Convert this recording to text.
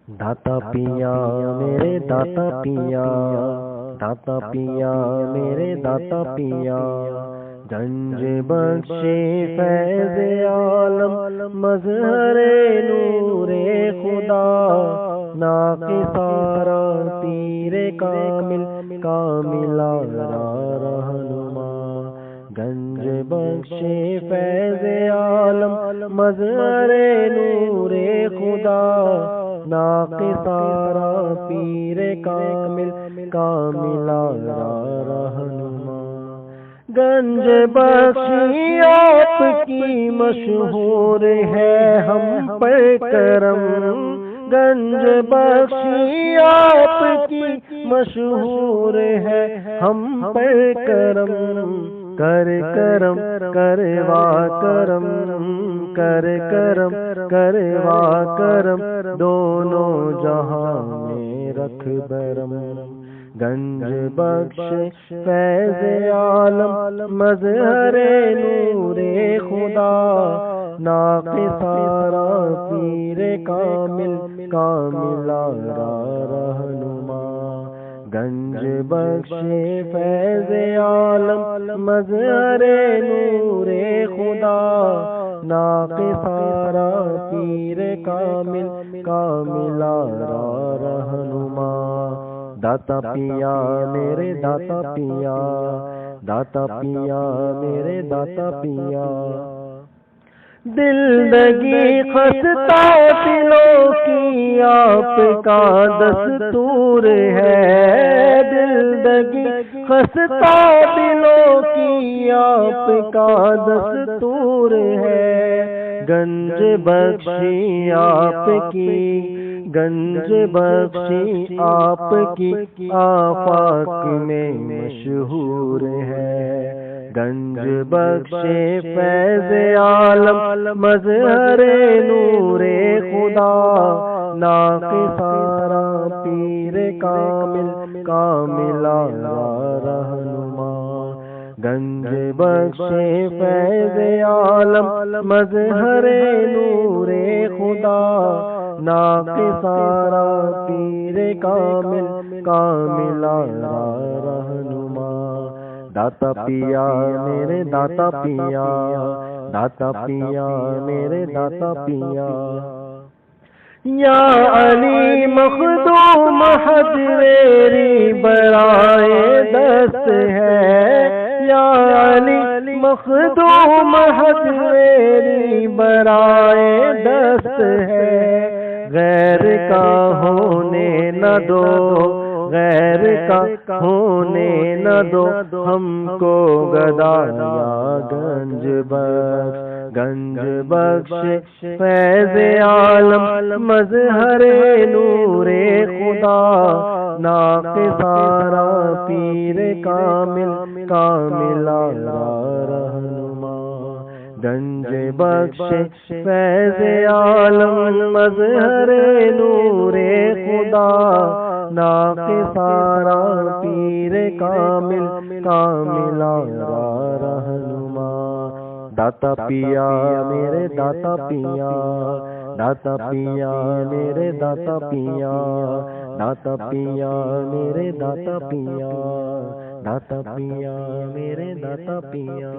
داتا پیا میرے داتا پیا، داتا پیا میرے داتا پیا، گنج بخشے فیض عالم مظہر نور خدا، ناقصارا پیر کامل کاملا رہنما، گنج بخشے فیض عالم مظہر نور خدا، ناقصارا پیر کامل کاملا رہنما، گنج بخشی آپ کی مشہور ہے ہم پر کرم، گنج بخشی آپ کی مشہور ہے ہم پر کرم، کر کرم کروا کرم، کر کرم کروا کرم، دونوں جہاں میں رکھ برم، گنج بخش فیض عالم مظہر نور خدا، ناقصارا پیر کامل کاملا رہنما، گنج بخش فیض عالم مظہر نور خدا، ناقصارا پیر کامل کاملا رہنما، داتا پیا میرے داتا پیا، داتا پیا میرے داتا پیا، دل لگی خستہ دلوں کی آپ کا دستور ہے، دل لگی خستہ دلوں کی آپ کا دستور ہے، گنج بخشی آپ کی، گنج بخشی آپ کی آفاق میں مشہور ہے، گنج بخشے فیض عالم مظہر نور خدا، ناقصارا پیر کامل کاملا رہنما، گنج بخشے فیض عالم مظہر نور خدا، ناقصارا پیر کامل کاملا رہنما، داتا پیا میرے داتا پیا، داتا پیا میرے داتا پیا، یا علی مخدوم حضریری برائے دست ہے، یا علی مخدوم حضریری برائے دست ہے، غیر کا ہونے نہ دو، غیر کا ہونے نہ دو ہم کو گدا، یا گنج بخش، گنج بخش فیض عالم مظہر نور خدا، ناقصارا پیر کامل کاملا رہنما، گنج بخش فیض عالم مظہر نور خدا، ناقصارا پیر کامل کاملا رہنما، داتا پیا میرے داتا پیا، داتا پیا میرے داتا پیا، داتا پیا میرے داتا پیا، داتا پیا میرے داتا پیا۔